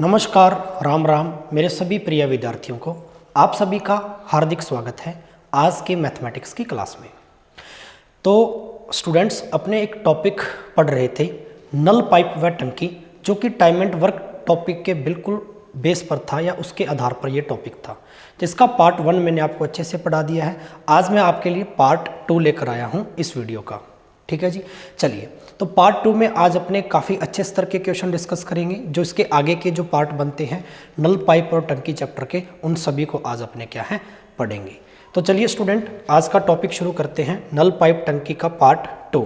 नमस्कार, राम राम मेरे सभी प्रिय विद्यार्थियों को आप सभी का हार्दिक स्वागत है आज के मैथमेटिक्स की क्लास में। तो स्टूडेंट्स अपने एक टॉपिक पढ़ रहे थे नल पाइप व टंकी, जो कि टाइम एंड वर्क टॉपिक के बिल्कुल बेस पर था या उसके आधार पर यह टॉपिक था, जिसका पार्ट 1 मैंने आपको अच्छे से पढ़ा दिया है। आज मैं आपके लिए पार्ट 2 लेकर आया हूँ इस वीडियो का। ठीक है जी, चलिए तो पार्ट 2 में आज अपने काफ़ी अच्छे स्तर के क्वेश्चन डिस्कस करेंगे। जो इसके आगे के जो पार्ट बनते हैं नल पाइप और टंकी चैप्टर के, उन सभी को आज अपने क्या है पढ़ेंगे। तो चलिए स्टूडेंट आज का टॉपिक शुरू करते हैं, नल पाइप टंकी का पार्ट 2।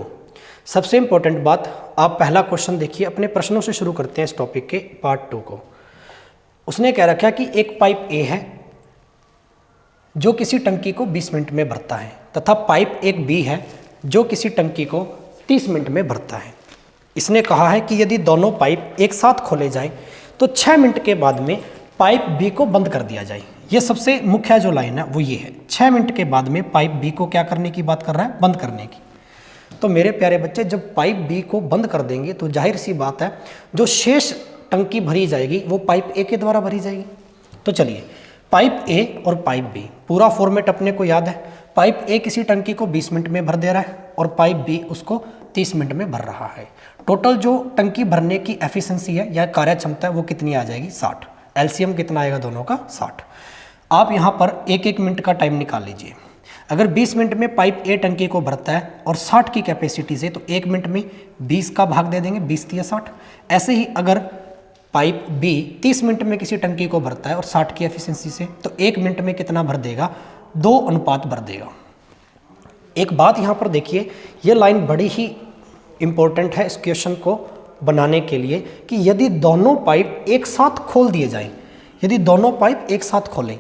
सबसे इंपॉर्टेंट बात, आप पहला क्वेश्चन देखिए, अपने प्रश्नों से शुरू करते हैं इस टॉपिक के पार्ट 2 को। उसने कह रखा कि एक पाइप ए है जो किसी टंकी को 20 मिनट में भरता है, तथा पाइप एक बी है जो किसी टंकी को 30 मिनट में भरता है। इसने कहा है कि यदि दोनों पाइप एक साथ खोले जाएं तो 6 मिनट के बाद में पाइप बी को बंद कर दिया जाए। ये सबसे मुख्य जो लाइन है वो ये है, 6 मिनट के बाद में पाइप बी को क्या करने की बात कर रहा है, बंद करने की। तो मेरे प्यारे बच्चे, जब पाइप बी को बंद कर देंगे तो जाहिर सी बात है जो शेष टंकी भरी जाएगी वो पाइप ए के द्वारा भरी जाएगी। तो चलिए, पाइप ए और पाइप बी, पूरा फॉर्मेट अपने को याद है। पाइप ए किसी टंकी को 20 मिनट में भर दे रहा है और पाइप बी उसको 30 मिनट में भर रहा है। टोटल जो टंकी भरने की एफिशिएंसी है या कार्य क्षमता है वो कितनी आ जाएगी, 60। एलसीएम कितना आएगा दोनों का, 60। आप यहाँ पर एक एक मिनट का टाइम निकाल लीजिए। अगर 20 मिनट में पाइप ए टंकी को भरता है और 60 की कैपेसिटी से, तो एक मिनट में 20 का भाग दे देंगे, 20 या 60। ऐसे ही अगर पाइप बी 30 मिनट में किसी टंकी को भरता है और 60 की एफिशिएंसी से, तो एक मिनट में कितना भर देगा, 2 अनुपात भर देगा। एक बात यहाँ पर देखिए, ये लाइन बड़ी ही इंपॉर्टेंट है इस क्वेश्चन को बनाने के लिए, कि यदि दोनों पाइप एक साथ खोल दिए जाएं, यदि दोनों पाइप एक साथ खोलें,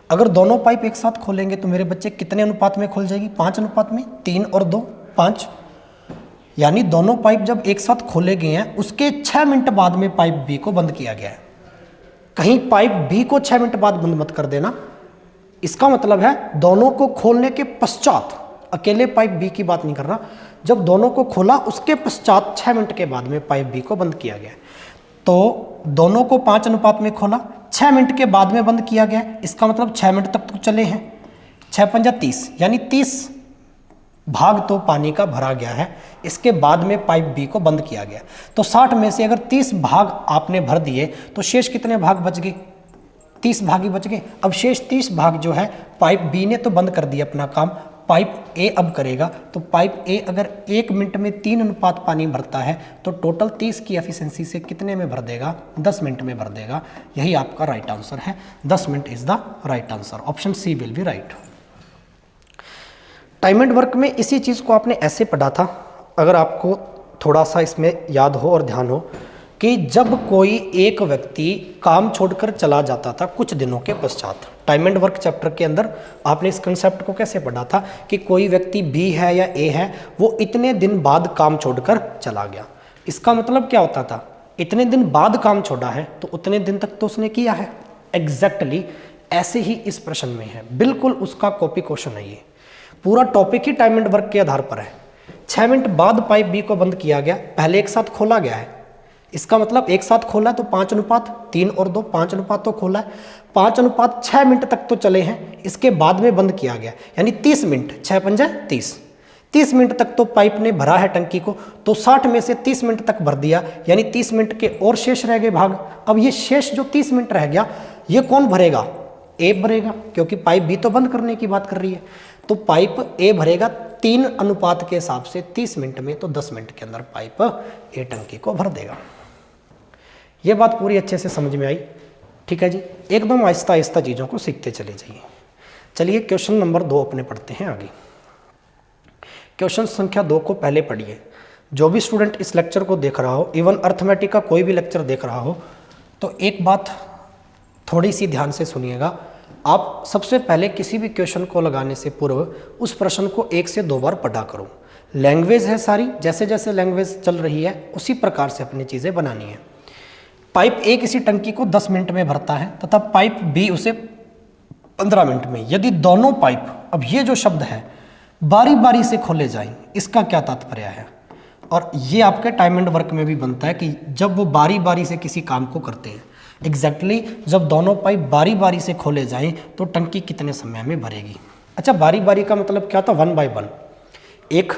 अगर दोनों पाइप एक साथ खोलेंगे तो मेरे बच्चे कितने अनुपात में खोल जाएगी, 5 अनुपात में, 3 और 2 5। यानी दोनों पाइप जब एक साथ खोले गए हैं उसके 6 मिनट बाद में पाइप बी को बंद किया गया है। कहीं पाइप बी को 6 मिनट बाद बंद मत कर देना। इसका मतलब है दोनों को खोलने के पश्चात, अकेले पाइप बी की बात नहीं कर रहा, जब दोनों को खोला उसके पश्चात 6 मिनट के बाद में पाइप बी को बंद किया गया। तो दोनों को 5 अनुपात में खोला, 6 मिनट के बाद में बंद किया गया। इसका मतलब 6 मिनट तक तो चले हैं, 6 पंजा 30, यानी 30 भाग तो पानी का भरा गया है। इसके बाद में पाइप बी को बंद किया गया। तो 60 में से अगर 30 भाग आपने भर दिए तो शेष कितने भाग बच गए, 30 भाग ही बच गए। अब शेष 30 भाग जो है पाइप बी ने तो बंद कर दिया अपना काम, पाइप ए अब करेगा। तो पाइप ए अगर 1 मिनट में 3 अनुपात पानी भरता है तो टोटल 30 की एफिशिएंसी से कितने में भर देगा, 10 मिनट में भर देगा। यही आपका राइट आंसर है, 10 minute is the right answer. Option C will be right. Time and work में इसी चीज़ को आपने ऐसे पढ़ा था, अगर आपको थोड़ा सा इसमें याद हो और ध्यान हो, कि जब कोई एक व्यक्ति काम छोड़कर चला जाता था कुछ दिनों के पश्चात। टाइम एंड वर्क चैप्टर के अंदर आपने इस कंसेप्ट को कैसे पढ़ा था कि कोई व्यक्ति बी है या ए है, वो इतने दिन बाद काम छोड़कर चला गया। इसका मतलब क्या होता था, इतने दिन बाद काम छोड़ा है तो उतने दिन तक तो उसने किया है। एग्जैक्टली ऐसे ही इस प्रश्न में है, बिल्कुल उसका कॉपी क्वेश्चन है। ये पूरा topic he time and work के आधार पर है। 6 मिनट बाद पाइप बी को बंद किया गया, पहले एक साथ खोला गया है। इसका मतलब एक साथ खोला तो 5 अनुपात 3 और 2, 5 अनुपात तो खोला है, 5 अनुपात 6 मिनट तक तो चले हैं। इसके बाद में बंद किया गया, यानी 30 मिनट, 6 पंजा 30, 30 मिनट तक तो पाइप ने भरा है टंकी को। तो 60 में से 30 मिनट तक भर दिया, यानी 30 मिनट के और शेष रह गए भाग। अब ये शेष जो 30 मिनट रह गया, ये कौन भरेगा, ए भरेगा, क्योंकि पाइप बी तो बंद करने की बात कर रही है। तो पाइप ए भरेगा 3 अनुपात के हिसाब से 30 मिनट में, तो 10 मिनट के अंदर पाइप ए टंकी को भर देगा। ये बात पूरी अच्छे से समझ में आई, ठीक है जी। एकदम आहिस्ता आहिस्ता चीज़ों को सीखते चले जाइए। चलिए क्वेश्चन नंबर 2 अपने पढ़ते हैं आगे। क्वेश्चन संख्या 2 को पहले पढ़िए। जो भी स्टूडेंट इस लेक्चर को देख रहा हो, इवन अर्थमेटिक का कोई भी लेक्चर देख रहा हो, तो एक बात थोड़ी सी ध्यान से सुनिएगा। आप सबसे पहले किसी भी क्वेश्चन को लगाने से पूर्व उस प्रश्न को 1 से 2 बार पढ़ा करो। लैंग्वेज है सारी, जैसे जैसे लैंग्वेज चल रही है उसी प्रकार से अपनी चीज़ें बनानी है। पाइप ए किसी टंकी को 10 मिनट में भरता है तथा पाइप बी उसे 15 मिनट में। यदि दोनों पाइप, अब ये जो शब्द है, बारी बारी से खोले जाएं, इसका क्या तात्पर्य है। और ये आपके टाइम एंड वर्क में भी बनता है कि जब वो बारी बारी से किसी काम को करते हैं, एग्जैक्टली जब दोनों पाइप बारी बारी से खोले जाएं तो टंकी कितने समय में भरेगी। अच्छा, बारी बारी का मतलब क्या था, 1 बाय 1। एक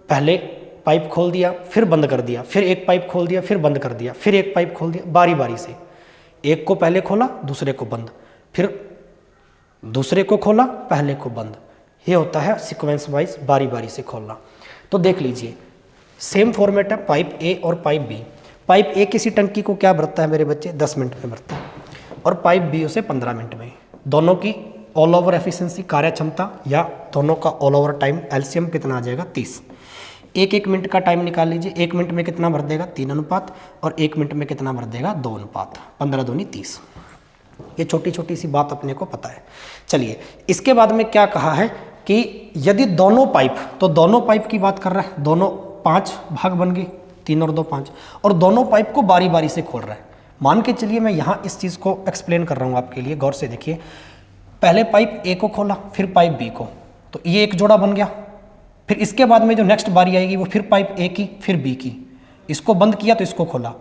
पहले पाइप खोल दिया फिर बंद कर दिया, फिर एक पाइप खोल दिया फिर बंद कर दिया, फिर एक पाइप खोल दिया, बारी बारी से। एक को पहले खोला दूसरे को बंद, फिर दूसरे को खोला पहले को बंद। ये होता है सीक्वेंस वाइज बारी बारी से खोलना। तो देख लीजिए सेम फॉर्मेट है, पाइप ए और पाइप बी। पाइप ए किसी टंकी को क्या भरता है मेरे बच्चे, 10 मिनट में भरता है, और पाइप बी उसे 15 मिनट में। दोनों की ऑल ओवर एफिशिएंसी, कार्य क्षमता, या दोनों का ऑल ओवर टाइम एलसीएम कितना आ जाएगा, 30। एक एक मिनट का टाइम निकाल लीजिए, 1 मिनट में कितना भर देगा, 3 अनुपात, और 1 मिनट में कितना भर देगा, 2 अनुपात, 15 दूनी 30। ये छोटी छोटी सी बात अपने को पता है। चलिए इसके बाद में क्या कहा है कि यदि दोनों पाइप, तो दोनों पाइप की बात कर रहा है, दोनों 5 भाग बन गए, 3 और 2 5, और दोनों पाइप को बारी बारी से खोल रहा है। मान के चलिए मैं यहाँ इस चीज़ को एक्सप्लेन कर रहा हूँ आपके लिए, गौर से देखिए। पहले पाइप ए को खोला फिर पाइप बी को, तो ये एक जोड़ा बन गया। फिर इसके बाद में जो नेक्स्ट बारी आएगी वो फिर पाइप ए की फिर बी की। इसको बंद किया तो इसको खोला,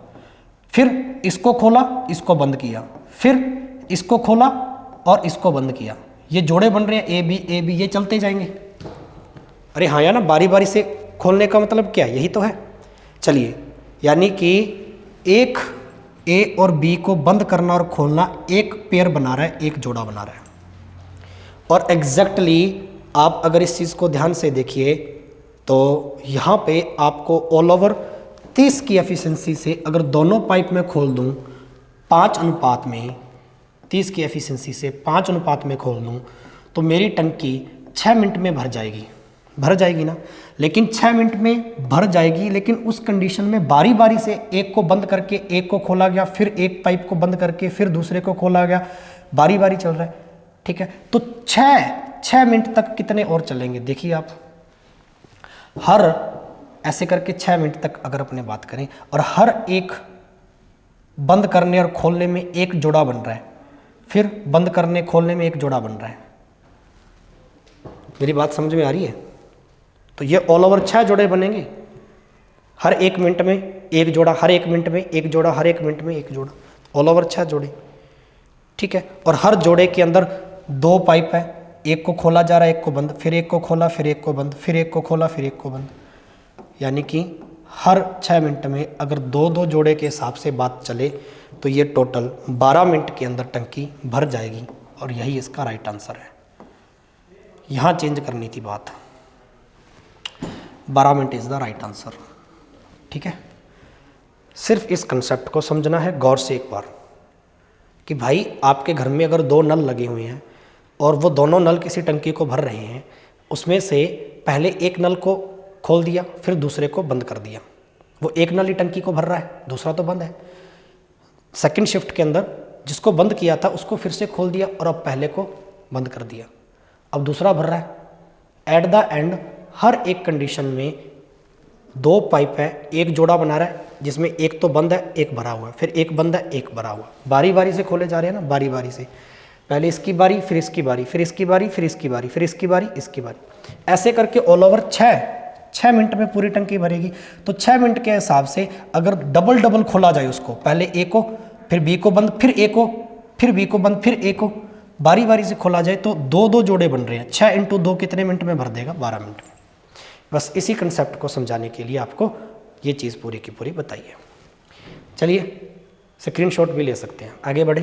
फिर इसको खोला इसको बंद किया, फिर इसको खोला और इसको बंद किया। ये जोड़े बन रहे हैं ए बी, ये चलते जाएंगे। अरे हाँ या ना, बारी बारी से खोलने का मतलब क्या, यही तो है। चलिए यानी कि एक ए और बी को बंद करना और खोलना एक पेयर बना रहा है, एक जोड़ा बना रहा है। और एग्जैक्टली आप अगर इस चीज़ को ध्यान से देखिए तो यहाँ पे आपको ऑल ओवर 30 की एफिशिएंसी से अगर दोनों पाइप में खोल दूँ 5 अनुपात में, 30 की एफिशिएंसी से 5 अनुपात में खोल दूँ तो मेरी टंकी 6 मिनट में भर जाएगी ना। लेकिन 6 मिनट में भर जाएगी, लेकिन उस कंडीशन में बारी बारी से एक को बंद करके एक को खोला गया, फिर एक पाइप को बंद करके फिर दूसरे को खोला गया, बारी बारी चल रहा है, ठीक है। तो 6 मिनट तक कितने और चलेंगे, देखिए आप। हर ऐसे करके 6 मिनट तक अगर अपने बात करें, और हर एक बंद करने और खोलने में एक जोड़ा बन रहा है, फिर बंद करने खोलने में एक जोड़ा बन रहा है। मेरी बात समझ में आ रही है? तो ये ऑल ओवर 6 जोड़े बनेंगे, हर 1 मिनट में एक जोड़ा, हर 1 मिनट में एक जोड़ा, हर 1 मिनट में एक जोड़ा, ऑल ओवर 6 जोड़े, ठीक है। और हर जोड़े के अंदर 2 पाइप है, एक को खोला जा रहा है एक को बंद, फिर एक को खोला फिर एक को बंद, फिर एक को खोला फिर एक को बंद। यानी कि हर 6 मिनट में अगर 2-2 जोड़े के हिसाब से बात चले तो ये टोटल 12 मिनट के अंदर टंकी भर जाएगी, और यही इसका राइट आंसर है। यहाँ चेंज करनी थी बात, 12 minute is the right answer, ठीक है। सिर्फ इस कंसेप्ट को समझना है गौर से एक बार कि भाई आपके घर में अगर 2 नल लगे हुए हैं और वो दोनों नल किसी टंकी को भर रहे हैं, उसमें से पहले एक नल को खोल दिया फिर दूसरे को बंद कर दिया, वो एक नल ही टंकी को भर रहा है, दूसरा तो बंद है। सेकंड शिफ्ट के अंदर जिसको बंद किया था उसको फिर से खोल दिया और अब पहले को बंद कर दिया, अब दूसरा भर रहा है। एट द एंड हर एक कंडीशन में 2 पाइप है, एक जोड़ा बना रहा है जिसमें एक तो बंद है एक भरा हुआ है, फिर एक बंद है एक भरा हुआ, बारी बारी से खोले जा रहे हैं ना, बारी बारी से, पहले इसकी बारी फिर इसकी बारी फिर इसकी बारी फिर इसकी बारी फिर इसकी बारी इसकी बारी, ऐसे करके ऑल ओवर 6 मिनट में पूरी टंकी भरेगी। तो 6 मिनट के हिसाब से अगर डबल डबल खोला जाए उसको, पहले ए को फिर बी को बंद, फिर ए को फिर बी को बंद, फिर ए को, बारी बारी से खोला जाए तो 2-2 जोड़े बन रहे हैं। 6 × 2 कितने मिनट में भर देगा, 12 मिनट में। बस इसी कंसेप्ट को समझाने के लिए आपको ये चीज़ पूरी की पूरी बताइए। चलिए स्क्रीनशॉट भी ले सकते हैं, आगे बढ़े।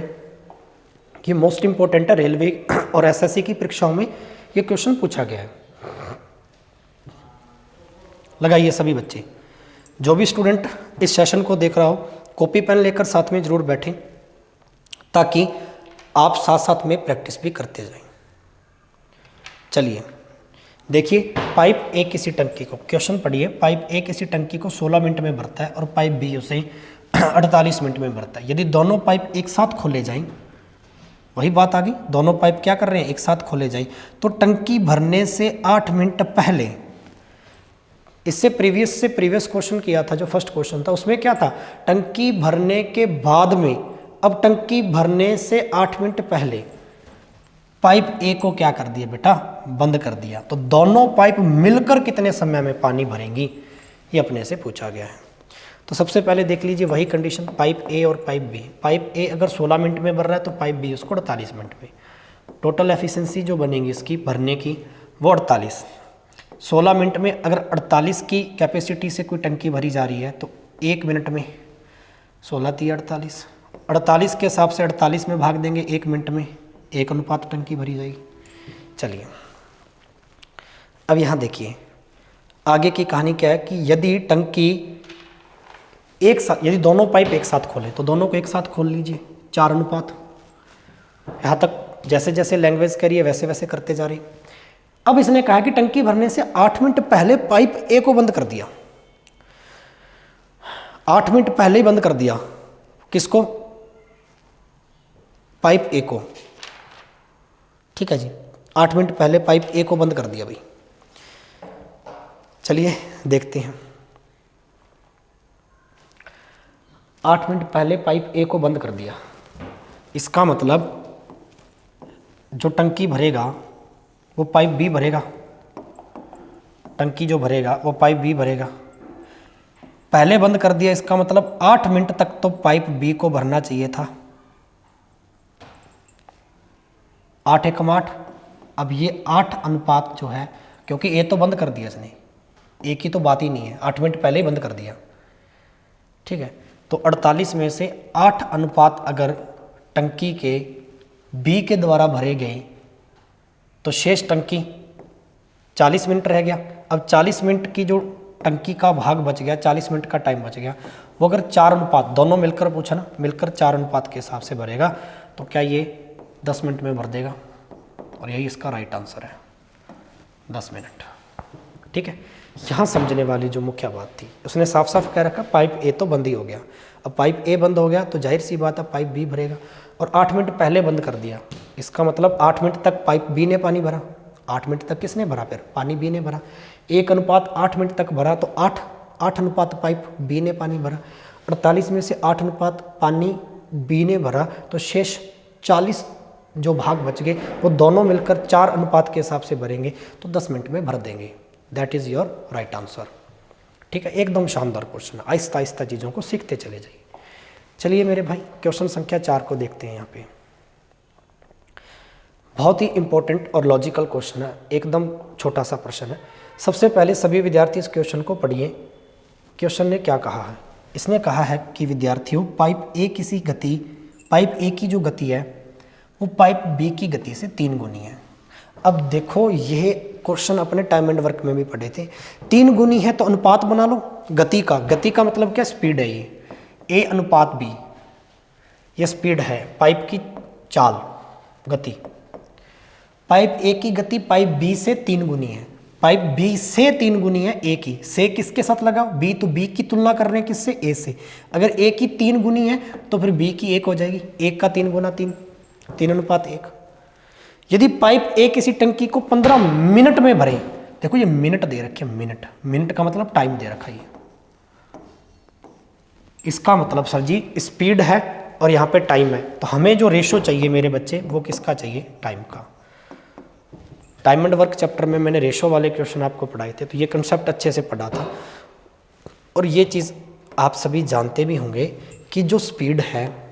ये मोस्ट इंपॉर्टेंट है, रेलवे और एसएससी की परीक्षाओं में ये क्वेश्चन पूछा गया है। लगाइए सभी बच्चे, जो भी स्टूडेंट इस सेशन को देख रहा हो कॉपी पेन लेकर साथ में जरूर बैठें, ताकि आप साथ साथ में प्रैक्टिस भी करते जाएं। चलिए देखिए, पाइप ए किसी टंकी को, क्वेश्चन पढ़िए, पाइप ए किसी टंकी को 16 मिनट में भरता है और पाइप बी उसे 48 मिनट में भरता है। यदि दोनों पाइप एक साथ खोले जाएं, वही बात आ गई, दोनों पाइप क्या कर रहे हैं, एक साथ खोले जाएं, तो टंकी भरने से 8 मिनट पहले, इससे प्रीवियस क्वेश्चन किया था जो फर्स्ट क्वेश्चन था, उसमें क्या था, टंकी भरने के बाद में, अब टंकी भरने से 8 मिनट पहले पाइप ए को क्या कर दिया बेटा, बंद कर दिया। तो दोनों पाइप मिलकर कितने समय में पानी भरेंगी, ये अपने से पूछा गया है। तो सबसे पहले देख लीजिए वही कंडीशन, पाइप ए और पाइप बी। पाइप ए अगर 16 मिनट में भर रहा है तो पाइप बी उसको 48 मिनट में। टोटल एफिशिएंसी जो बनेगी इसकी भरने की वो 48। 16 मिनट में अगर 48 की कैपेसिटी से कोई टंकी भरी जा रही है तो 1 मिनट में 16 × 48, 48 के हिसाब से 48 में भाग देंगे 1 मिनट में, 1 अनुपात टंकी भरी जाएगी। चलिए अब यहाँ देखिए आगे की कहानी क्या है कि यदि टंकी एक साथ, यदि दोनों पाइप एक साथ खोलें तो दोनों को एक साथ खोल लीजिए, 4 अनुपात। यहाँ तक जैसे जैसे लैंग्वेज करिए वैसे वैसे करते जा रही। अब इसने कहा कि टंकी भरने से 8 मिनट पहले पाइप ए को बंद कर दिया, 8 मिनट पहले ही बंद कर दिया। किसको? पाइप ए को। ठीक है जी, 8 मिनट पहले पाइप ए को बंद कर दिया भाई। चलिए देखते हैं। 8 मिनट पहले पाइप ए को बंद कर दिया, इसका मतलब जो टंकी भरेगा वो पाइप बी भरेगा, टंकी जो भरेगा वो पाइप बी भरेगा। पहले बंद कर दिया इसका मतलब 8 मिनट तक तो पाइप बी को भरना चाहिए था। 8 एकम 8। अब ये 8 अनुपात जो है, क्योंकि ए तो बंद कर दिया इसने, ए की तो बात ही नहीं है, 8 मिनट पहले ही बंद कर दिया। ठीक है, तो 48 में से 8 अनुपात अगर टंकी के बी के द्वारा भरे गए तो शेष टंकी 40 मिनट रह गया। अब 40 मिनट की जो टंकी का भाग बच गया, 40 मिनट का टाइम बच गया, वो अगर 4 अनुपात दोनों मिलकर पूछा ना, मिलकर 4 अनुपात के हिसाब से भरेगा तो क्या ये 10 मिनट में भर देगा, और यही इसका राइट आंसर है, 10 मिनट। ठीक है, यहाँ समझने वाली जो मुख्य बात थी, उसने साफ साफ कह रखा पाइप ए तो बंद ही हो गया। अब पाइप ए बंद हो गया तो जाहिर सी बात है पाइप बी भरेगा, और 8 मिनट पहले बंद कर दिया, इसका मतलब 8 मिनट तक पाइप बी ने पानी भरा। 8 मिनट तक किसने भरा? फिर पानी बी ने भरा। 1 अनुपात 8 मिनट तक भरा तो 8 अनुपात पाइप बी ने पानी भरा। 48 में से 8 अनुपात पानी बी ने भरा तो शेष 40 जो भाग बच गए वो दोनों मिलकर 4 अनुपात के हिसाब से भरेंगे तो 10 मिनट में भर देंगे। That is your right answer. ठीक है, एकदम शानदार क्वेश्चन है, आहिस्ता आहिस्ता चीज़ों को सीखते चले जाइए। चलिए मेरे भाई क्वेश्चन संख्या 4 को देखते हैं। यहाँ पे बहुत ही इंपॉर्टेंट और लॉजिकल क्वेश्चन है, एकदम छोटा सा प्रश्न है। सबसे पहले सभी विद्यार्थी इस क्वेश्चन को पढ़िए। क्वेश्चन ने क्या कहा है? इसने कहा है कि विद्यार्थियों पाइप ए की जो गति है वो पाइप बी की गति से 3 गुनी है। अब देखो ये क्वेश्चन अपने टाइम एंड वर्क में भी पढ़े थे। 3 गुनी है तो अनुपात बना लो गति का मतलब क्या? स्पीड है ये, ए अनुपात बी, ये स्पीड है पाइप की चाल गति। पाइप ए की गति पाइप बी से 3 गुनी है, पाइप बी से 3 गुनी है ए की। से किसके साथ लगा? बी, तो बी की तुलना कर रहे हैं किससे? ए से। अगर ए की 3 गुनी है तो फिर बी की 1 हो जाएगी, 1 का 3 गुना 3, 3 अनुपात 1। यदि पाइप ए किसी टंकी को 15 मिनट में भरे, देखो ये मिनट दे रखे, मिनट का मतलब टाइम दे रखा है, इसका मतलब सर जी स्पीड है और यहाँ पे टाइम है, तो हमें जो रेशो चाहिए मेरे बच्चे वो किसका चाहिए? टाइम का। टाइम एंड वर्क चैप्टर में मैंने रेशो वाले क्वेश्चन आपको पढ़ाए थे, तो ये कंसेप्ट अच्छे से पढ़ा था। और ये चीज़ आप सभी जानते भी होंगे कि जो स्पीड है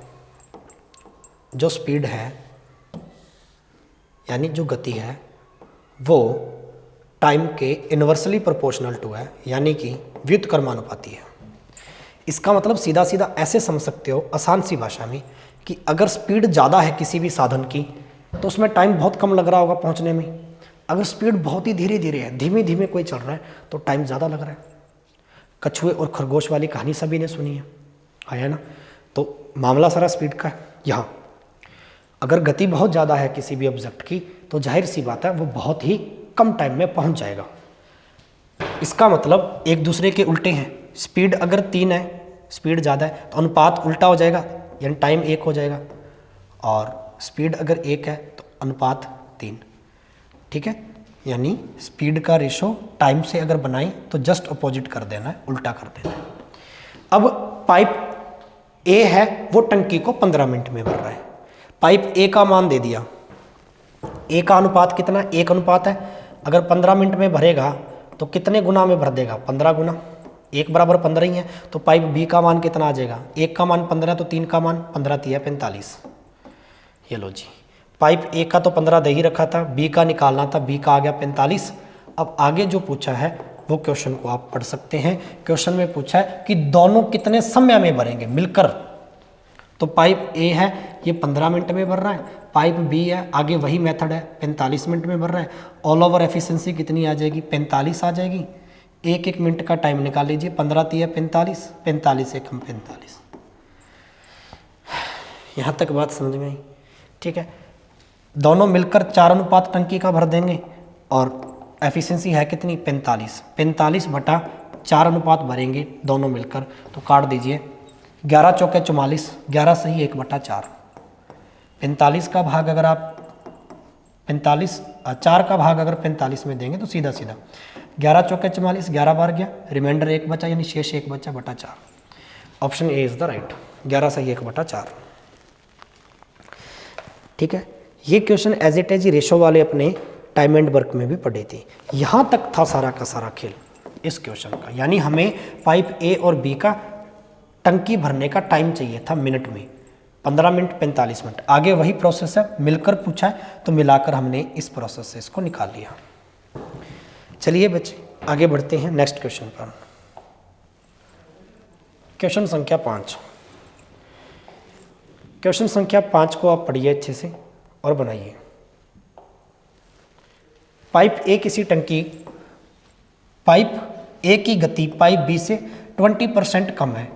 यानी जो गति है वो टाइम के इन्वर्सली प्रोपोर्शनल टू है, यानी कि व्युत्क्रमानुपाती है। इसका मतलब सीधा सीधा ऐसे समझ सकते हो आसान सी भाषा में कि अगर स्पीड ज़्यादा है किसी भी साधन की तो उसमें टाइम बहुत कम लग रहा होगा पहुंचने में। अगर स्पीड बहुत ही धीरे धीरे है, धीमे धीमे कोई चल रहा है तो टाइम ज़्यादा लग रहा है। कछुए और खरगोश वाली कहानी सभी ने सुनी है ना? तो मामला सारा स्पीड का है। यहाँ अगर गति बहुत ज़्यादा है किसी भी ऑब्जेक्ट की तो जाहिर सी बात है वो बहुत ही कम टाइम में पहुँच जाएगा। इसका मतलब एक दूसरे के उल्टे हैं। स्पीड अगर 3 है, स्पीड ज़्यादा है तो अनुपात उल्टा हो जाएगा, यानी टाइम 1 हो जाएगा। और स्पीड अगर 1 है तो अनुपात 3। ठीक है, यानी स्पीड का रेशो टाइम से अगर बनाई तो जस्ट अपोजिट कर देना है, उल्टा कर देना है। अब पाइप ए है वो टंकी को 15 मिनट में भर रहा है। पाइप ए का मान दे दिया, ए का अनुपात कितना? 1 अनुपात है। अगर 15 मिनट में भरेगा तो कितने गुना में भर देगा? 15 गुना। 1 बराबर 15 ही है, तो पाइप बी का मान कितना आ जाएगा, 1 का मान 15 तो 3 का मान 15 3 45। ये लो जी, पाइप ए का तो 15 दे ही रखा था, बी का निकालना था, बी का आ गया 45। अब आगे जो पूछा है वो क्वेश्चन को आप पढ़ सकते हैं। क्वेश्चन में पूछा है कि दोनों कितने समय में भरेंगे मिलकर। तो पाइप ए है ये 15 मिनट में भर रहा है, पाइप बी है आगे वही मेथड है 45 मिनट में भर रहा है। ऑल ओवर एफिशिएंसी कितनी आ जाएगी, 45 आ जाएगी। एक एक मिनट का टाइम निकाल लीजिए, 15 3 45, 45 एकम 45। यहाँ तक बात समझ में आई, ठीक है। दोनों मिलकर 4 अनुपात टंकी का भर देंगे और एफिशिएंसी है कितनी 45, 45 बटा 4 अनुपात भरेंगे दोनों मिलकर। तो काट दीजिए, 11 चौके 44, 11 सही 1 बटा 4। 45 का भाग अगर आप 45 4 का भाग अगर 45 में देंगे तो सीधा सीधा 11 चौके 44, 11 बार गया, रिमाइंडर 1 बचा यानी शेष 1 बचा बटा 4। Option A is the right, 11 सही 1 बटा 4। ठीक है, ये question as it as ratio वाले अपने टाइम एंड वर्क में भी पढ़े थे। यहाँ तक था सारा का सारा खेल इस क्वेश्चन का, यानी हमें पाइप ए और बी का टंकी भरने का टाइम चाहिए था मिनट में, 15 मिनट 45 मिनट। आगे वही प्रोसेस है, मिलकर पूछा है तो मिलाकर हमने इस प्रोसेस से इसको निकाल लिया। चलिए बच्चे आगे बढ़ते हैं नेक्स्ट क्वेश्चन पर। क्वेश्चन संख्या 5। क्वेश्चन संख्या 5 को आप पढ़िए अच्छे से और बनाइए। पाइप ए की गति पाइप बी से 20% कम है।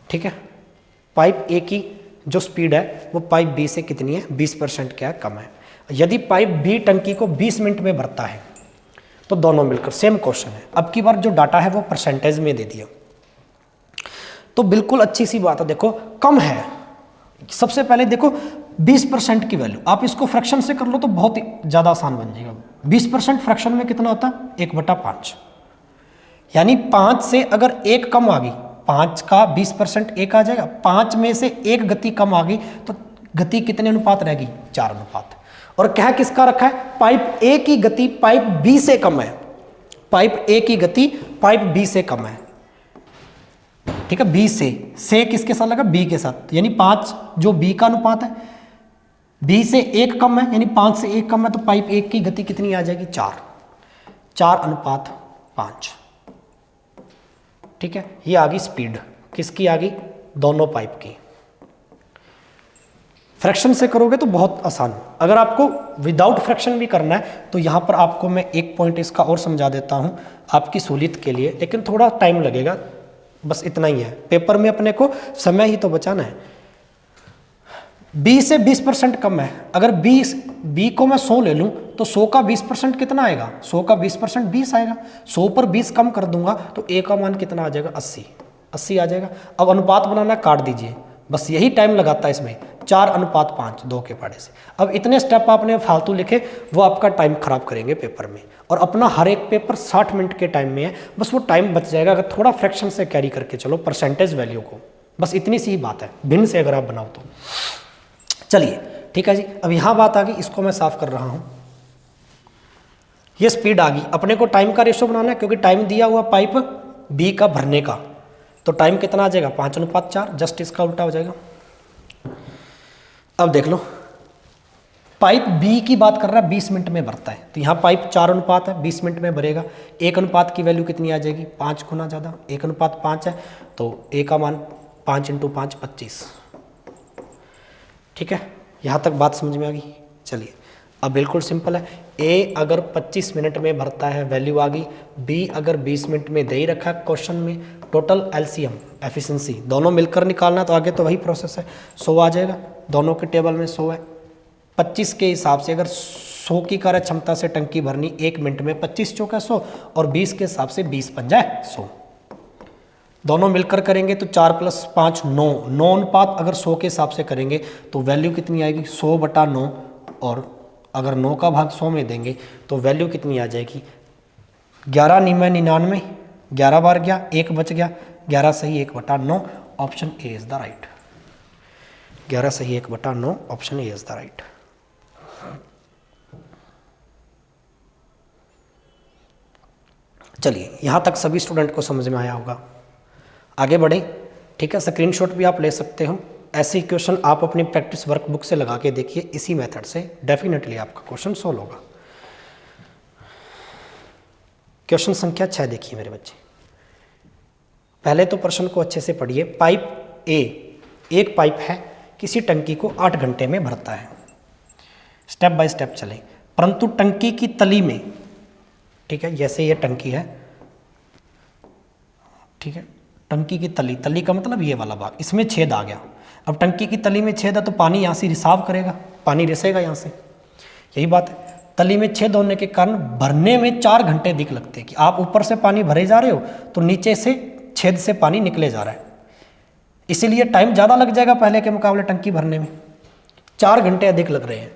ठीक है, पाइप ए की जो स्पीड है वो पाइप बी से कितनी है, 20% क्या है, कम है। यदि पाइप बी टंकी को 20 मिनट में भरता है तो दोनों मिलकर, सेम क्वेश्चन है, अब की बार जो डाटा है वो परसेंटेज में दे दिया। तो बिल्कुल अच्छी सी बात है, देखो कम है। सबसे पहले देखो 20% की वैल्यू, आप इसको फ्रैक्शन से कर लो तो बहुत ही ज़्यादा आसान बन जाएगा। 20% फ्रैक्शन में कितना होता है, 1/5, यानी 5 से अगर 1 कम आ गई, 5 का 20% 1 आ जाएगा, 5 में से 1 गति कम आ गई तो गति कितने अनुपात रहेगी, 4 अनुपात। और क्या किसका रखा है, पाइप ए की गति पाइप बी से कम है, पाइप ए की गति पाइप बी से कम है। ठीक है, बी से किसके साथ लगा, बी के साथ, यानी 5 जो बी का अनुपात है, बी से 1 कम है यानी 5 से 1 कम है, तो पाइप 1 की गति कितनी आ जाएगी, 4/5। ठीक है, ये आ गई स्पीड, किसकी आ गई, दोनों पाइप की। फ्रैक्शन से करोगे तो बहुत आसान। अगर आपको विदाउट फ्रैक्शन भी करना है तो यहाँ पर आपको मैं एक पॉइंट इसका और समझा देता हूँ आपकी सहूलियत के लिए, लेकिन थोड़ा टाइम लगेगा, बस इतना ही है। पेपर में अपने को समय ही तो बचाना है। बी से 20% कम है, अगर बी को मैं 100 ले लूँ तो 100 का 20% कितना आएगा, 100 का 20% 20 आएगा। 100 पर 20 कम कर दूंगा तो ए का मान कितना आ जाएगा, 80 आ जाएगा। अब अनुपात बनाना, काट दीजिए, बस यही टाइम लगाता है इसमें, 4/5, 2 के पहाड़े से। अब इतने स्टेप आपने फालतू लिखे, वो आपका टाइम खराब करेंगे पेपर में। और अपना हर एक पेपर 60 मिनट के टाइम में है, बस वो टाइम बच जाएगा अगर थोड़ा फ्रैक्शन से कैरी करके चलो परसेंटेज वैल्यू को, बस इतनी सी ही बात है, भिन्न से अगर आप बनाओ तो। चलिए ठीक है जी, अब यहाँ बात आ गई, इसको मैं साफ कर रहा हूँ। ये स्पीड आ गई, अपने को टाइम का रेशो बनाना है क्योंकि टाइम दिया हुआ पाइप बी का भरने का, तो टाइम कितना आ जाएगा, 5/4, जस्ट इसका उल्टा हो जाएगा। अब देख लो, पाइप बी की बात कर रहा है 20 मिनट में भरता है, तो यहाँ पाइप 4 अनुपात है, 20 मिनट में भरेगा। 1 अनुपात की वैल्यू कितनी आ जाएगी, 5 गुना ज़्यादा, 1/5 है, तो ए का मान 5 × 5 25। ठीक है, यहाँ तक बात समझ में आ गई। चलिए अब बिल्कुल सिंपल है, ए अगर 25 मिनट में भरता है वैल्यू आ गई, बी अगर 20 मिनट में दे ही रखा है क्वेश्चन में, टोटल एलसीएम एफिशिएंसी दोनों मिलकर निकालना, तो आगे तो वही प्रोसेस है, 100 आ जाएगा, दोनों के टेबल में 100 है। 25 के हिसाब से अगर 100 की कार्य क्षमता से टंकी भरनी 1 मिनट में, 25 चौका 100, और 20 के हिसाब से 20 बन जाए 100, दोनों मिलकर करेंगे तो 4 + 5 9 अनुपात अगर 100 के हिसाब से करेंगे तो वैल्यू कितनी आएगी, 100/9, और अगर 9 का भाग 100 में देंगे तो वैल्यू कितनी आ जाएगी, 11 × 9 = 99, 11 बार गया, 1 बच गया, 11 सही 1/9, option A is the right. 11 सही 1/9, option A is the right. चलिए यहाँ तक सभी स्टूडेंट को समझ में आया होगा। आगे बढ़ें, ठीक है। स्क्रीनशॉट भी आप ले सकते हो। ऐसे क्वेश्चन आप अपनी प्रैक्टिस वर्कबुक से लगा के देखिए, इसी मेथड से डेफिनेटली आपका क्वेश्चन सोल्व होगा। क्वेश्चन संख्या 6 देखिए मेरे बच्चे। पहले तो प्रश्न को अच्छे से पढ़िए। पाइप ए, एक पाइप है, किसी टंकी को 8 घंटे में भरता है। स्टेप बाय स्टेप चलें। परंतु टंकी की तली में, ठीक है, जैसे ये टंकी है, ठीक है, टंकी की तली, तली का मतलब ये वाला भाग, इसमें छेद आ गया। अब टंकी की तली में छेद है तो पानी यहाँ से रिसाव करेगा, पानी रिसेगा यहाँ से, यही बात है। तली में छेद होने के कारण भरने में 4 घंटे अधिक लगते हैं। कि आप ऊपर से पानी भरे जा रहे हो तो नीचे से छेद से पानी निकले जा रहा है, इसीलिए टाइम ज़्यादा लग जाएगा पहले के मुकाबले टंकी भरने में, 4 घंटे अधिक लग रहे हैं।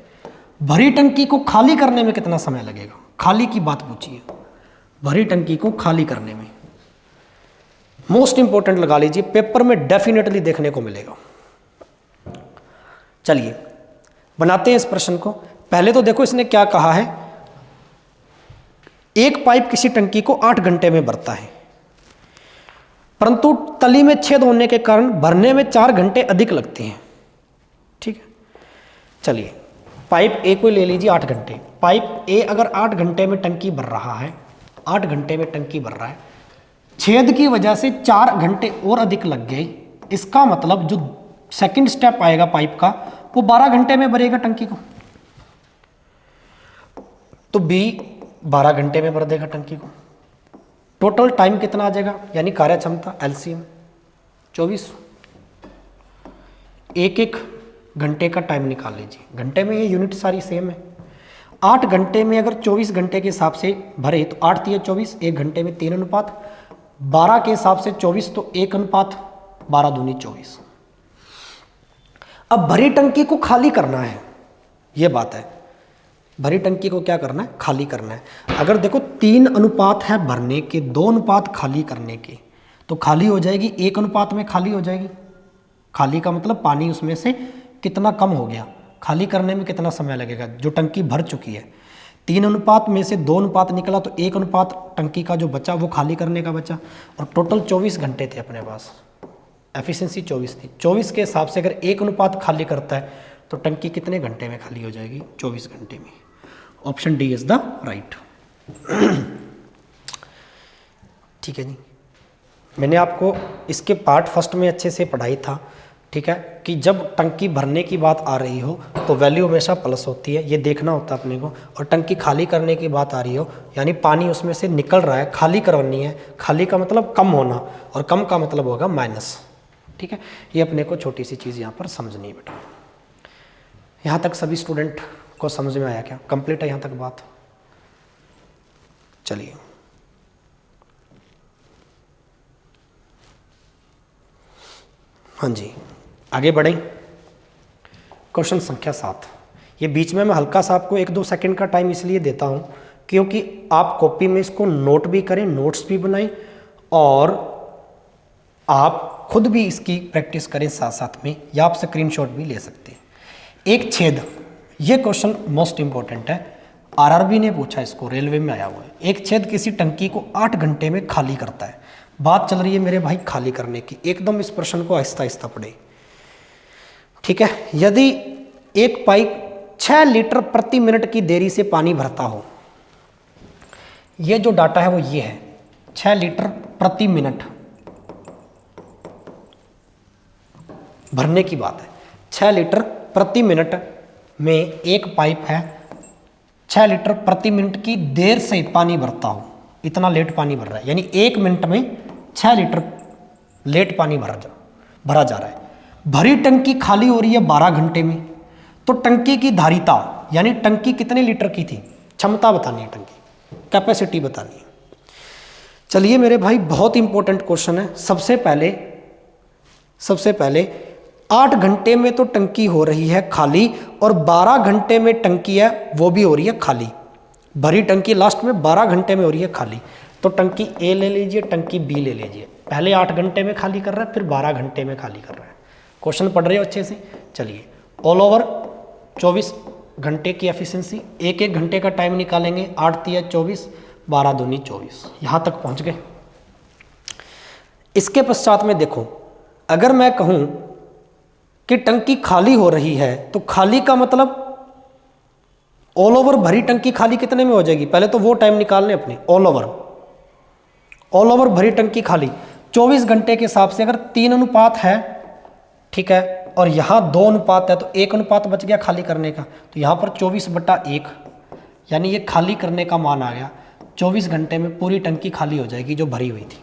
भरी टंकी को खाली करने में कितना समय लगेगा, खाली की बात पूछिए। भरी टंकी को खाली करने में, मोस्ट इंपॉर्टेंट लगा लीजिए, पेपर में डेफिनेटली देखने को मिलेगा। चलिए बनाते हैं इस प्रश्न को। पहले तो देखो इसने क्या कहा है, एक पाइप किसी टंकी को 8 घंटे में भरता है, परंतु तली में छेद होने के कारण भरने में 4 घंटे अधिक लगते हैं। ठीक है, चलिए पाइप ए को ले लीजिए 8 घंटे। पाइप ए अगर 8 घंटे में टंकी भर रहा है, 8 घंटे में टंकी भर रहा है, छेद की वजह से 4 घंटे और अधिक लग गए, इसका मतलब जो सेकंड स्टेप आएगा पाइप का वो 12 घंटे में भरेगा टंकी को। तो बी 12 घंटे में भर देगा टंकी को। टोटल टाइम कितना आ जाएगा, यानी कार्य क्षमता एलसीएम 24। एक घंटे का टाइम निकाल लीजिए, घंटे में ये यूनिट सारी सेम है। 8 घंटे में अगर 24 घंटे के हिसाब से भरे तो 8 तिया 24, 1 घंटे में 3 अनुपात, 12 के हिसाब से 24 तो 1 अनुपात 12 दूनी 24। अब भरी टंकी को खाली करना है, ये बात है। भरी टंकी को क्या करना है, खाली करना है। अगर देखो 3 अनुपात है भरने के, 2 अनुपात खाली करने के, तो खाली हो जाएगी 1 अनुपात में खाली हो जाएगी। खाली का मतलब पानी उसमें से कितना कम हो गया, खाली करने में कितना समय लगेगा, जो टंकी भर चुकी है। 3 अनुपात में से 2 अनुपात निकला तो 1 अनुपात टंकी का जो बचा वो खाली करने का बचा। और टोटल 24 घंटे थे अपने पास, एफिशिएंसी 24 थी। 24 के हिसाब से अगर 1 अनुपात खाली करता है तो टंकी कितने घंटे में खाली हो जाएगी, 24 घंटे में। Option D is the right. ठीक है जी, मैंने आपको इसके पार्ट फर्स्ट में अच्छे से पढ़ाई था। ठीक है, कि जब टंकी भरने की बात आ रही हो तो वैल्यू हमेशा प्लस होती है, ये देखना होता है अपने को। और टंकी खाली करने की बात आ रही हो, यानी पानी उसमें से निकल रहा है, खाली करवानी है। खाली का मतलब कम होना, और कम का मतलब होगा माइनस। ठीक है, ये अपने को छोटी सी चीज़ यहाँ पर समझनी है बेटा। यहाँ तक सभी स्टूडेंट को समझ में आया क्या, कंप्लीट है यहाँ तक बात? चलिए हाँ जी, आगे बढ़ें। क्वेश्चन संख्या 7। ये बीच में मैं हल्का सा आपको 1-2 सेकंड का टाइम इसलिए देता हूँ क्योंकि आप कॉपी में इसको नोट भी करें, नोट्स भी बनाएं, और आप खुद भी इसकी प्रैक्टिस करें साथ साथ में, या आप स्क्रीनशॉट भी ले सकते हैं। एक छेद, ये क्वेश्चन मोस्ट इंपॉर्टेंट है, आरआरबी ने पूछा इसको, रेलवे में आया हुआ है। एक छेद किसी टंकी को 8 घंटे में खाली करता है। बात चल रही है मेरे भाई खाली करने की, एकदम इस प्रश्न को आहिस्ता आहिस्ता पढ़े। ठीक है, यदि एक पाइप 6 लीटर प्रति मिनट की देरी से पानी भरता हो, ये जो डाटा है वो ये है, 6 लीटर प्रति मिनट भरने की बात है। 6 लीटर प्रति मिनट में एक पाइप है, 6 लीटर प्रति मिनट की देर से पानी भरता हो, इतना लेट पानी भर रहा है, यानी 1 मिनट में 6 लीटर लेट पानी भरा जा रहा है। भरी टंकी खाली हो रही है 12 घंटे में, तो टंकी की धारिता यानी टंकी कितने लीटर की थी, क्षमता बतानी है, टंकी कैपेसिटी बतानी है। चलिए मेरे भाई, बहुत इंपॉर्टेंट क्वेश्चन है। सबसे पहले 8 घंटे में तो टंकी हो रही है खाली, और 12 घंटे में टंकी है वो भी हो रही है खाली। भरी टंकी लास्ट में 12 घंटे में हो रही है खाली, तो टंकी ए ले लीजिए, टंकी बी ले लीजिए। पहले 8 घंटे में खाली कर रहा है, फिर 12 घंटे में खाली कर रहा है। क्वेश्चन पढ़ रहे हो अच्छे से? चलिए, ऑल ओवर 24 घंटे की एफिशिएंसी, 1-1 घंटे का टाइम निकालेंगे। 8 तिया 24, 12 दूनी 24, यहाँ तक पहुँच गए। इसके पश्चात में देखो, अगर मैं कहूँ कि टंकी खाली हो रही है तो खाली का मतलब ऑल ओवर भरी टंकी खाली कितने में हो जाएगी, पहले तो वो टाइम निकालने अपने। ऑल ओवर भरी टंकी खाली 24 घंटे के हिसाब से अगर 3 अनुपात है, ठीक है, और यहाँ 2 अनुपात है तो 1 अनुपात बच गया खाली करने का, तो यहाँ पर 24/1 यानी ये खाली करने का मान आ गया। 24 घंटे में पूरी टंकी खाली हो जाएगी जो भरी हुई थी।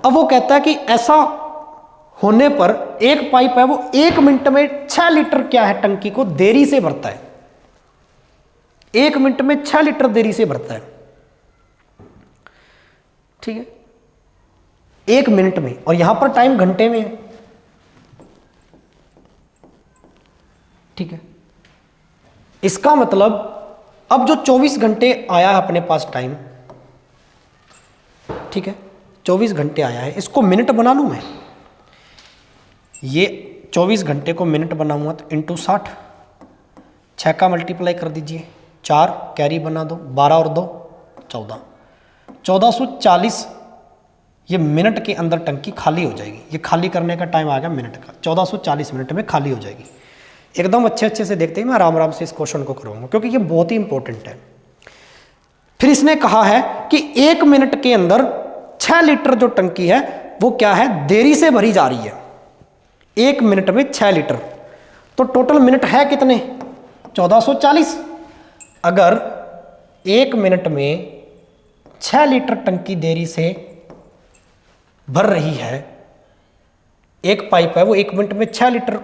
अब वो कहता है कि ऐसा होने पर एक पाइप है वो 1 मिनट में 6 लीटर क्या है टंकी को देरी से भरता है। 1 मिनट में 6 लीटर देरी से भरता है, ठीक है, 1 मिनट में, और यहां पर टाइम घंटे में है, ठीक है। इसका मतलब अब जो 24 घंटे आया है अपने पास टाइम, ठीक है, 24 घंटे आया है, इसको मिनट बना लूं मैं। ये 24 घंटे को मिनट बनाऊंगा तो इंटू 60, 6 का मल्टीप्लाई कर दीजिए, 4 कैरी बना दो, 12 और 2 14, 1440 ये मिनट के अंदर टंकी खाली हो जाएगी। ये खाली करने का टाइम आ गया मिनट का, 1440 मिनट में खाली हो जाएगी। एकदम अच्छे से देखते ही मैं आराम से इस क्वेश्चन को करूँगा क्योंकि ये बहुत ही इंपॉर्टेंट है। फिर इसने कहा है कि 1 मिनट के अंदर 6 लीटर जो टंकी है वो क्या है, देरी से भरी जा रही है। 1 मिनट में 6 लीटर, तो टोटल मिनट है कितने, 1440। अगर 1 मिनट में 6 लीटर टंकी देरी से भर रही है, एक पाइप है वो 1 मिनट में 6 लीटर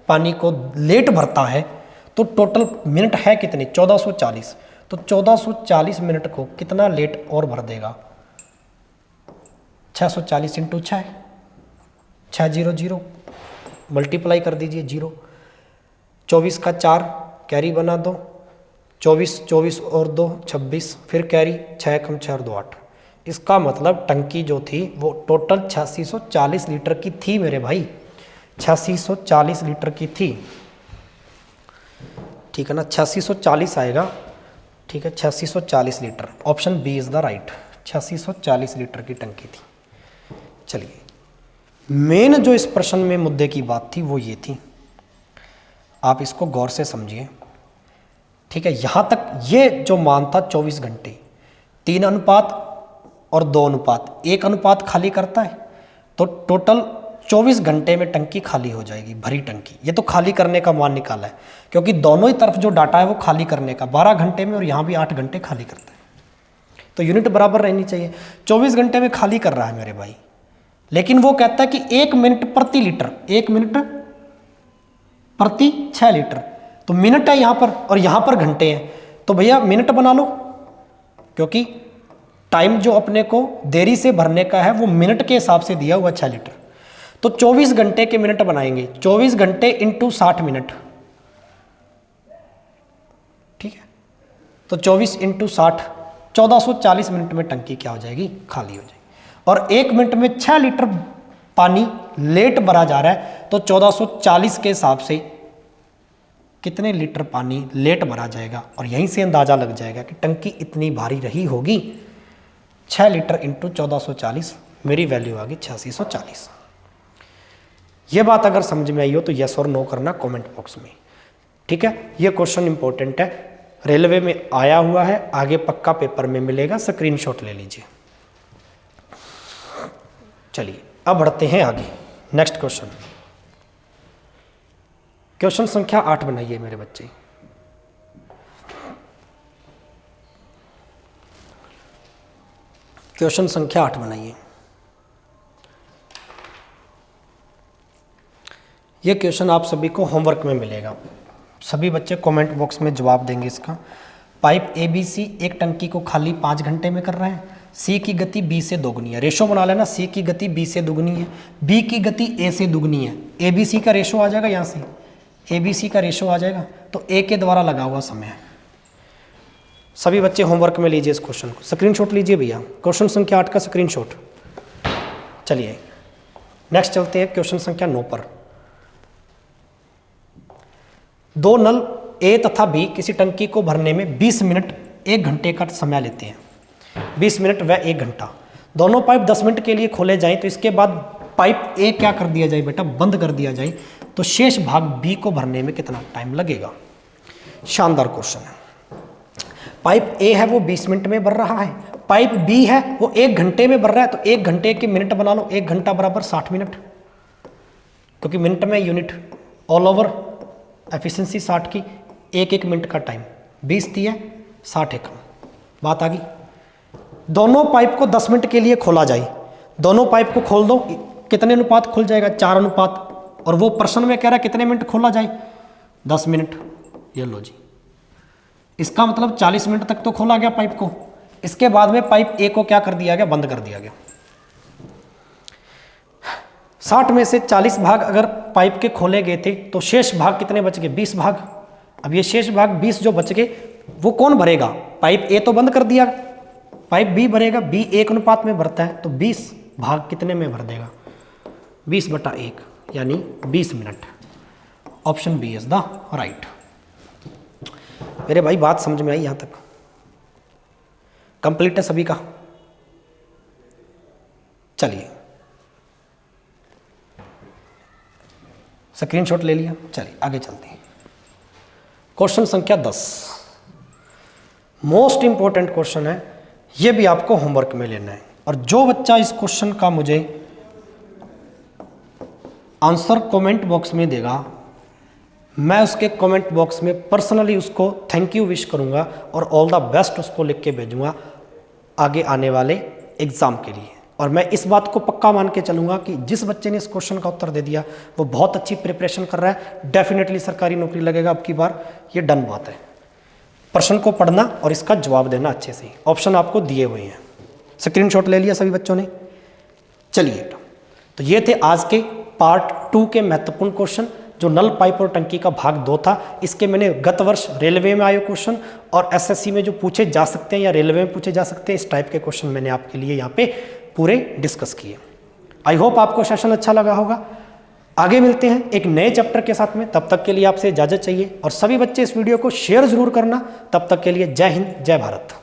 पानी को लेट भरता है, तो टोटल मिनट है कितने, 1440। तो 1440 मिनट को कितना लेट और भर देगा, 640 इंटू 6, 600 मल्टीप्लाई कर दीजिए 0, 24 का 4 कैरी बना दो, 24 और 2 26, फिर कैरी 6 कम 6 और 2 8। इसका मतलब टंकी जो थी वो टोटल 8640 लीटर की थी मेरे भाई, 8640 लीटर की थी, ठीक है ना, 8640 आएगा, ठीक है, 8640 litre. Option B is the right, 8640 litre की टंकी थी। चलिए, मेन जो इस प्रश्न में मुद्दे की बात थी वो ये थी, आप इसको गौर से समझिए, ठीक है। यहां तक ये जो मान था 24 घंटे, 3 अनुपात और 2 अनुपात, 1 अनुपात खाली करता है, तो टोटल 24 घंटे में टंकी खाली हो जाएगी, भरी टंकी। ये तो खाली करने का मान निकाला है क्योंकि दोनों ही तरफ जो डाटा है वो खाली करने का, 12 घंटे में और यहाँ भी 8 घंटे खाली करता है, तो यूनिट बराबर रहनी चाहिए। 24 घंटे में खाली कर रहा है मेरे भाई, लेकिन वो कहता है कि 1 मिनट प्रति लीटर, 1 मिनट प्रति 6 लीटर, तो मिनट है यहाँ पर और यहाँ पर घंटे हैं, तो भैया मिनट बना लो, क्योंकि टाइम जो अपने को देरी से भरने का है वो मिनट के हिसाब से दिया हुआ 6 लीटर। तो 24 घंटे के मिनट बनाएंगे, 24 घंटे इंटू 60 मिनट, ठीक है, तो 24 इंटू 60, 1440 मिनट में टंकी क्या हो जाएगी, खाली हो जाएगी। और 1 मिनट में 6 लीटर पानी लेट भरा जा रहा है, तो 1440 के हिसाब से कितने लीटर पानी लेट भरा जाएगा, और यहीं से अंदाजा लग जाएगा कि टंकी इतनी भारी रही होगी। 6 लीटर इंटू 1440, मेरी वैल्यू आ गई 8640। ये बात अगर समझ में आई हो तो यस और नो करना कमेंट बॉक्स में, ठीक है। ये क्वेश्चन इंपॉर्टेंट है, रेलवे में आया हुआ है, आगे पक्का पेपर में मिलेगा, स्क्रीनशॉट ले लीजिए। चलिए अब बढ़ते हैं आगे, नेक्स्ट क्वेश्चन, क्वेश्चन संख्या 8 बनाइए मेरे बच्चे। क्वेश्चन संख्या 8 बनाइए। ये क्वेश्चन आप सभी को होमवर्क में मिलेगा, सभी बच्चे कमेंट बॉक्स में जवाब देंगे इसका। पाइप ABC एक टंकी को खाली 5 घंटे में कर रहे हैं, C की गति B से दोगुनी है, रेशो बना लेना, C की गति B से दोगुनी है, B की गति A से दोगुनी है, ABC का रेशो आ जाएगा, यहाँ से ABC का रेशो आ जाएगा, तो A के द्वारा लगा हुआ समय है। सभी बच्चे होमवर्क में लीजिए इस क्वेश्चन को, स्क्रीनशॉट लीजिए भैया, क्वेश्चन संख्या 8 का स्क्रीनशॉट। चलिए नेक्स्ट चलते हैं क्वेश्चन संख्या 9 पर। 2 नल A तथा B किसी टंकी को भरने में 20 मिनट 1 घंटे का समय लेते हैं। 20 मिनट व 1 घंटा। दोनों पाइप 10 मिनट के लिए खोले जाएं तो इसके बाद पाइप ए क्या कर दिया जाए बेटा, बंद कर दिया जाए, तो शेष भाग बी को भरने में कितना टाइम लगेगा। शानदार क्वेश्चन है। पाइप ए है वो 20 मिनट में भर रहा है, पाइप बी है वो 1 घंटे में भर रहा है, तो 1 घंटे के मिनट बना लो, 1 घंटा बराबर 60 मिनट, क्योंकि मिनट में यूनिट, ऑल ओवर एफिशिएंसी 60 की, 1 मिनट का टाइम 20 दिया, 60 एकम। बात आ गई। दोनों पाइप को 10 मिनट के लिए खोला जाए, दोनों पाइप को खोल दो, कितने अनुपात खुल जाएगा, 4 अनुपात, और वो प्रश्न में कह रहा है कितने मिनट खोला जाए, 10 मिनट। ये लो जी, इसका मतलब 40 मिनट तक तो खोला गया पाइप को। इसके बाद में पाइप ए को क्या कर दिया गया, बंद कर दिया गया। 60 में से 40 भाग अगर पाइप के खोले गए थे तो शेष भाग कितने बच गए, 20 भाग। अब ये शेष भाग 20 जो बच गए वो कौन भरेगा, पाइप ए तो बंद कर दिया, पाइप बी भरेगा, बी 1 अनुपात में भरता है, तो 20 भाग कितने में भर देगा, 20/1 यानी 20 minute. Option B is the right. मेरे भाई बात समझ में आई यहां तक, कंप्लीट है सभी का। चलिए स्क्रीनशॉट ले लिया, चलिए आगे चलते हैं। क्वेश्चन संख्या 10 मोस्ट इंपॉर्टेंट क्वेश्चन है, यह भी आपको होमवर्क में लेना है। और जो बच्चा इस क्वेश्चन का मुझे आंसर कमेंट बॉक्स में देगा, मैं उसके कमेंट बॉक्स में पर्सनली उसको थैंक यू विश करूंगा और ऑल द बेस्ट उसको लिख के भेजूंगा आगे आने वाले एग्जाम के लिए। और मैं इस बात को पक्का मान के चलूंगा कि जिस बच्चे ने इस क्वेश्चन का उत्तर दे दिया वो बहुत अच्छी प्रिपरेशन कर रहा है, डेफिनेटली सरकारी नौकरी लगेगा अब की बार, ये डन बात है। प्रश्न को पढ़ना और इसका जवाब देना अच्छे से, ऑप्शन आपको दिए हुए हैं, स्क्रीनशॉट ले लिया सभी बच्चों ने। चलिए तो ये थे आज के पार्ट 2 के महत्वपूर्ण क्वेश्चन, जो नल पाइप और टंकी का भाग 2 था। इसके मैंने गत वर्ष रेलवे में आए क्वेश्चन और एसएससी में जो पूछे जा सकते हैं या रेलवे में पूछे जा सकते हैं, इस टाइप के क्वेश्चन मैंने आपके लिए यहाँ पे पूरे डिस्कस किए। आई होप आपको सेशन अच्छा लगा होगा। आगे मिलते हैं एक नए चैप्टर के साथ में, तब तक के लिए आपसे इजाजत चाहिए। और सभी बच्चे इस वीडियो को शेयर जरूर करना। तब तक के लिए जय हिंद, जय भारत।